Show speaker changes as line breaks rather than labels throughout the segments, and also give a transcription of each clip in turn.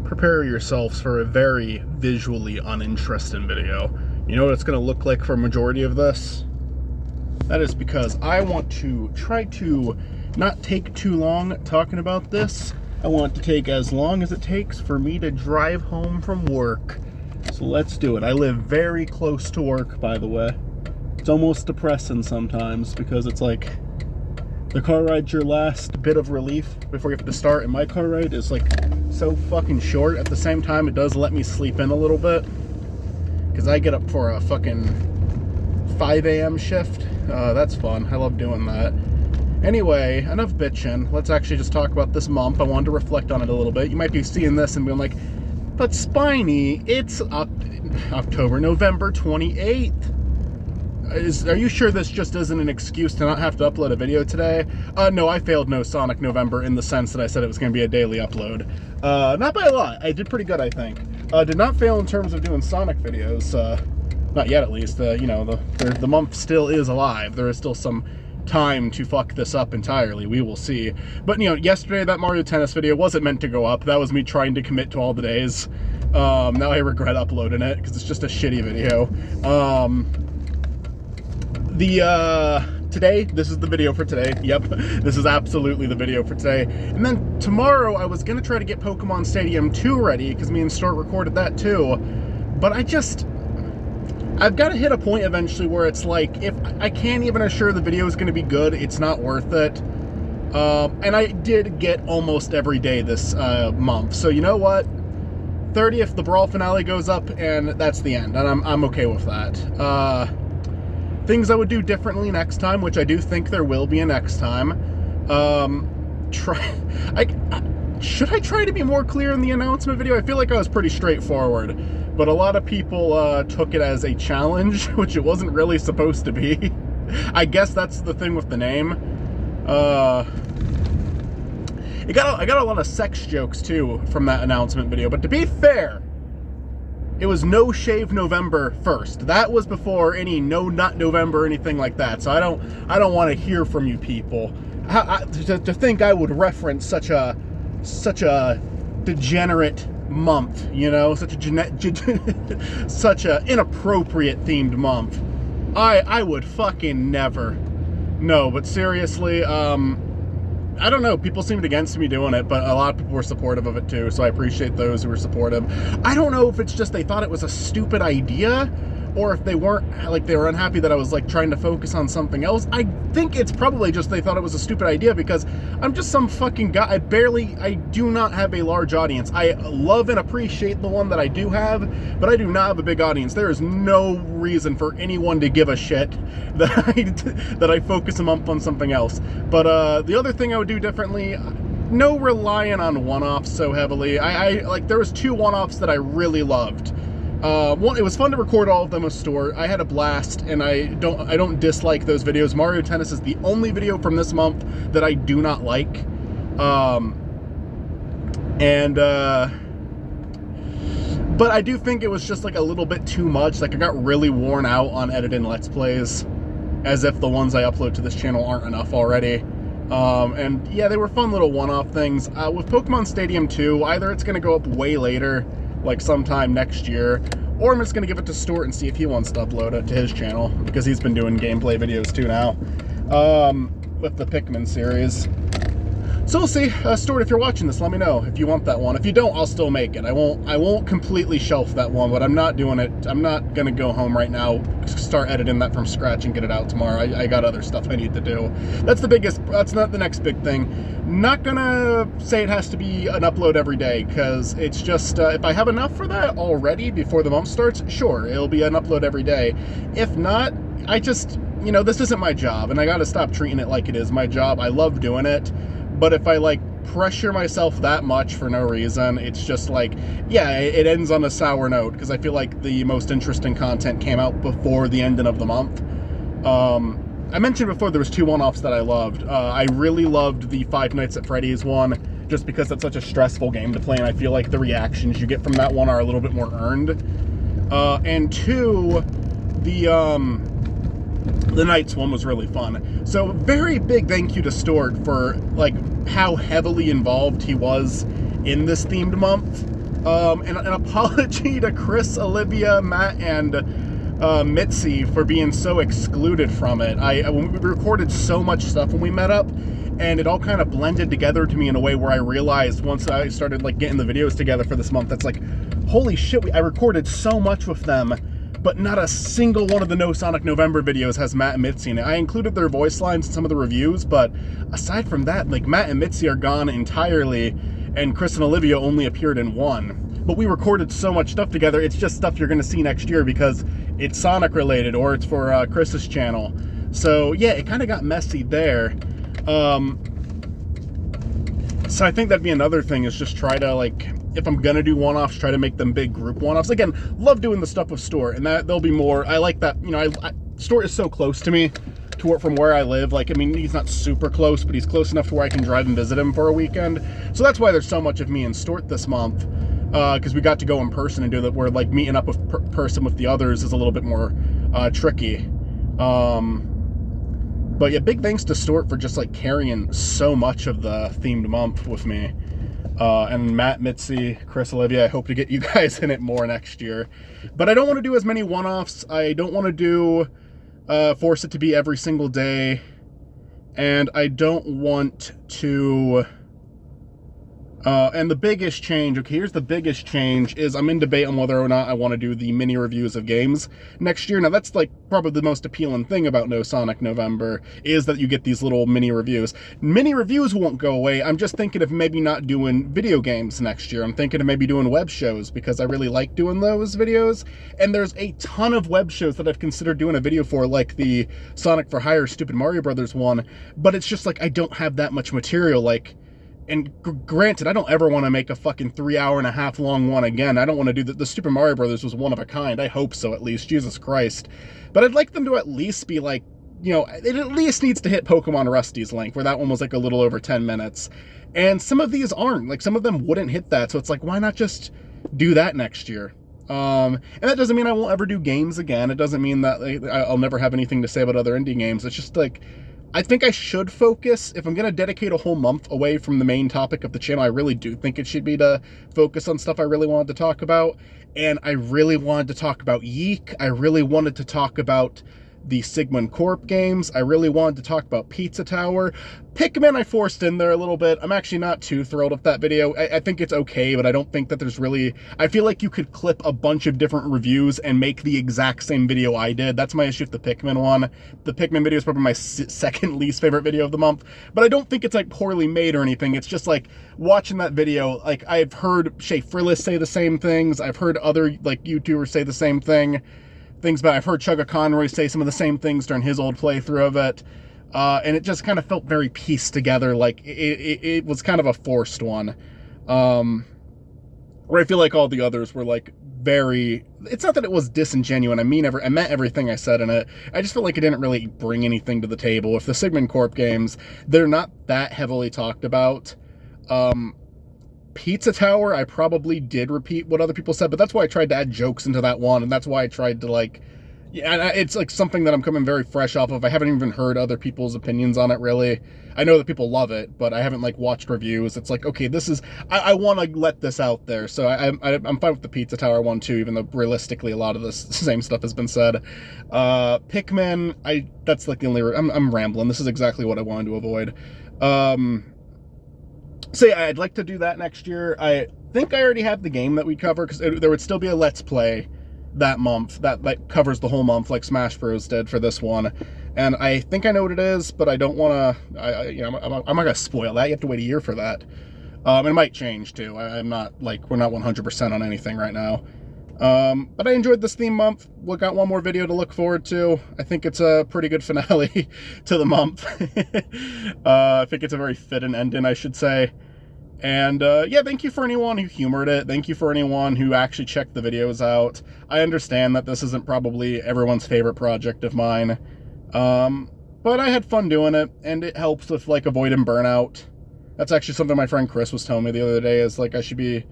prepare yourselves for a very visually uninteresting video. You know what it's going to look like for a majority of this? That is because I want to try to not take too long talking about this. I want it to take as long as it takes for me to drive home from work. So let's do it. I live very close to work, by the way. It's almost depressing sometimes because it's like the car ride's your last bit of relief before you have to start, and my car ride is like so fucking short. At the same time, it does let me sleep in a little bit because I get up for a fucking 5 a.m. shift. That's fun. I love doing that. Anyway, enough bitching. Let's actually just talk about this month. I wanted to reflect on it a little bit. You might be seeing this and being like, but Spiny, it's November 28th. Are you sure this just isn't an excuse to not have to upload a video today? No, I failed No Sonic November in the sense that I said it was going to be a daily upload. Not by a lot. I did pretty good, I think. Did not fail in terms of doing Sonic videos. Not yet, at least. You know, the month still is alive. There is still some time to fuck this up entirely. We will see. But, you know, yesterday that Mario Tennis video wasn't meant to go up. That was me trying to commit to all the days. Now I regret uploading it because it's just a shitty video. Today, this is the video for today. Yep, this is absolutely the video for today. And then tomorrow, I was gonna try to get Pokemon Stadium 2 ready, because me and Stuart recorded that too. But I've got to hit a point eventually where it's like, if I can't even assure the video is gonna be good, it's not worth it. And I did get almost every day this month. So you know what? 30th, the Brawl finale goes up, and that's the end. And I'm okay with that. Things I would do differently next time, which I do think there will be a next time. Should I try to be more clear in the announcement video? I feel like I was pretty straightforward, but a lot of people took it as a challenge, which it wasn't really supposed to be. I guess that's the thing with the name. I got a lot of sex jokes too from that announcement video, but to be fair, it was No Shave November first. That was before any No Nut November or anything like that. So I don't want to hear from you people. To think I would reference such a degenerate month, you know, such a inappropriate themed month. I would fucking never. No, but seriously, I don't know, people seemed against me doing it, but a lot of people were supportive of it too, so I appreciate those who were supportive. I don't know if it's just they thought it was a stupid idea, or if they weren't, like, they were unhappy that I was, like, trying to focus on something else. I think it's probably just they thought it was a stupid idea, because I'm just some fucking guy. I do not have a large audience. I love and appreciate the one that I do have, but I do not have a big audience. There is no reason for anyone to give a shit that I focus a month on something else. But the other thing I would do differently, no relying on one-offs so heavily. Like, there was 2 one-offs that I really loved. One, it was fun to record all of them with Stuart. I had a blast, and I don't dislike those videos. Mario Tennis is the only video from this month that I do not like. But I do think it was just like a little bit too much. Like, I got really worn out on editing Let's Plays, as if the ones I upload to this channel aren't enough already. And yeah, they were fun little one-off things. With Pokemon Stadium 2, either it's gonna go up way later, like sometime next year, or I'm just gonna give it to Stuart and see if he wants to upload it to his channel, because he's been doing gameplay videos too now, with the Pikmin series. So we'll see. Stuart, if you're watching this, let me know if you want that one. If you don't, I'll still make it. I won't completely shelf that one, but I'm not doing it. I'm not gonna go home right now, start editing that from scratch and get it out tomorrow. I got other stuff I need to do. That's not the next big thing. Not gonna say it has to be an upload every day, because it's just, if I have enough for that already before the month starts, sure, it'll be an upload every day. If not, you know, this isn't my job, and I gotta stop treating it like it is my job. I love doing it. But if I, like, pressure myself that much for no reason, it's just like, yeah, it ends on a sour note, because I feel like the most interesting content came out before the ending of the month. I mentioned before there was 2 one-offs that I loved. I really loved the Five Nights at Freddy's one, just because it's such a stressful game to play, and I feel like the reactions you get from that one are a little bit more earned. And 2, the Knights one was really fun. So very big thank you to Stuart for, like, how heavily involved he was in this themed month. And an apology to Chris, Olivia, Matt, and Mitzi for being so excluded from it. We recorded so much stuff when we met up, and it all kind of blended together to me in a way where I realized once I started like getting the videos together for this month, that's like, holy shit, I recorded so much with them, but not a single one of the No Sonic November videos has Matt and Mitzi in it. I included their voice lines in some of the reviews, but aside from that, like, Matt and Mitzi are gone entirely, and Chris and Olivia only appeared in one. But we recorded so much stuff together, it's just stuff you're going to see next year because it's Sonic related or it's for Chris's channel. So yeah, it kind of got messy there. So I think that'd be another thing, is just try to, like, if I'm gonna do one-offs, try to make them big group one-offs. Again, love doing the stuff with Stuart, and that there'll be more. I like that, you know, Stuart is so close to me, from where I live. Like, I mean, he's not super close, but he's close enough to where I can drive and visit him for a weekend. So that's why there's so much of me and Stuart this month, because we got to go in person and do that, where, like, meeting up with person with the others is a little bit more tricky. But yeah, big thanks to Stuart for just, like, carrying so much of the themed month with me. And Matt, Mitzi, Chris, Olivia, I hope to get you guys in it more next year. But I don't want to do as many one-offs. I don't want to do, force it to be every single day. And I don't want to... and the biggest change, okay, here's the biggest change, is I'm in debate on whether or not I want to do the mini reviews of games next year. Now, that's, like, probably the most appealing thing about No Sonic November, is that you get these little mini reviews. Mini reviews won't go away. I'm just thinking of maybe not doing video games next year. I'm thinking of maybe doing web shows, because I really like doing those videos. And there's a ton of web shows that I've considered doing a video for, like the Sonic for Hire Stupid Mario Brothers one, but it's just, like, I don't have that much material, like... And granted, I don't ever want to make a fucking 3.5 hour long one again. I don't want to do the Super Mario Brothers was one of a kind. I hope so, at least. Jesus Christ. But I'd like them to at least be like, you know, it at least needs to hit Pokemon Rusty's length, where that one was like a little over 10 minutes. And some of these aren't. Like, some of them wouldn't hit that. So it's like, why not just do that next year? And that doesn't mean I won't ever do games again. It doesn't mean that, like, I'll never have anything to say about other indie games. It's just like... I think I should focus, if I'm going to dedicate a whole month away from the main topic of the channel, I really do think it should be to focus on stuff I really wanted to talk about. And I really wanted to talk about Yeek. I really wanted to talk about the Sigmund Corp games. I really wanted to talk about Pizza Tower. Pikmin I forced in there a little bit. I'm actually not too thrilled with that video. I think it's okay, but I don't think that there's really... I feel like you could clip a bunch of different reviews and make the exact same video I did. That's my issue with the Pikmin one. The Pikmin video is probably my second least favorite video of the month, but I don't think it's, like, poorly made or anything. It's just, like, watching that video, like, I've heard Shay Frillis say the same things. I've heard other, like, YouTubers say the same things, but I've heard Chugga Conroy say some of the same things during his old playthrough of it. And it just kind of felt very pieced together, like it was kind of a forced one. Where I feel like all the others were, like, very... It's not that it was disingenuous. I meant everything I said in it. I just felt like it didn't really bring anything to the table. With the Sigmund Corp games, they're not that heavily talked about. Pizza Tower, I probably did repeat what other people said, but that's why I tried to add jokes into that one, and that's why I tried to, like... Yeah, it's, like, something that I'm coming very fresh off of. I haven't even heard other people's opinions on it, really. I know that people love it, but I haven't, like, watched reviews. It's like, okay, this is... I want to let this out there, so I'm fine with the Pizza Tower one, too, even though realistically a lot of this same stuff has been said. Pikmin, that's, like, the only... I'm rambling. This is exactly what I wanted to avoid. So yeah, I'd like to do that next year. I think I already have the game that we cover, because there would still be a Let's Play that month that covers the whole month, like Smash Bros did for this one. And I think I know what it is, but I don't want to, you know, I'm not going to spoil that. You have to wait a year for that. It might change too. I'm not, like, we're not 100% on anything right now. But I enjoyed this theme month. We got one more video to look forward to. I think it's a pretty good finale to the month. I think it's a very fitting ending, I should say. And, yeah, thank you for anyone who humored it. Thank you for anyone who actually checked the videos out. I understand that this isn't probably everyone's favorite project of mine. But I had fun doing it, and it helps with, like, avoiding burnout. That's actually something my friend Chris was telling me the other day, is, like, I should be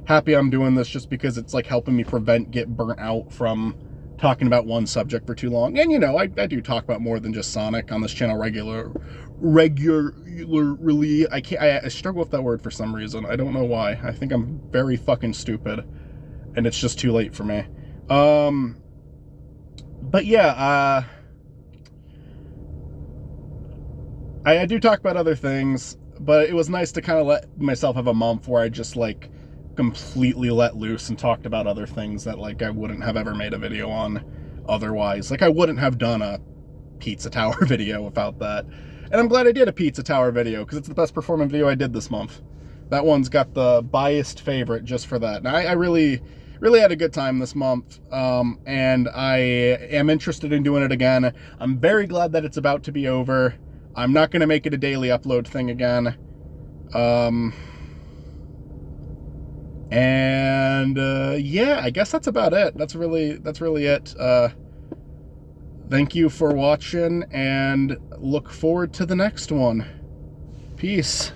happy I'm doing this just because it's, like, helping me get burnt out from talking about one subject for too long. And, you know, I do talk about more than just Sonic on this channel regularly. I struggle with that word for some reason. I don't know why. I think I'm very fucking stupid, and it's just too late for me. But yeah, I do talk about other things, but it was nice to kind of let myself have a month where I just like completely let loose and talked about other things that like I wouldn't have ever made a video on otherwise. Like I wouldn't have done a pizza tower video without that. And I'm glad I did a pizza tower video because it's the best performing video I did this month. That one's got the biased favorite just for that. And I really had a good time this month, and I am interested in doing it again. I'm very glad that it's about to be over. I'm not going to make it a daily upload thing again. Yeah, I guess that's about it. That's really it. Thank you for watching, and look forward to the next one. Peace.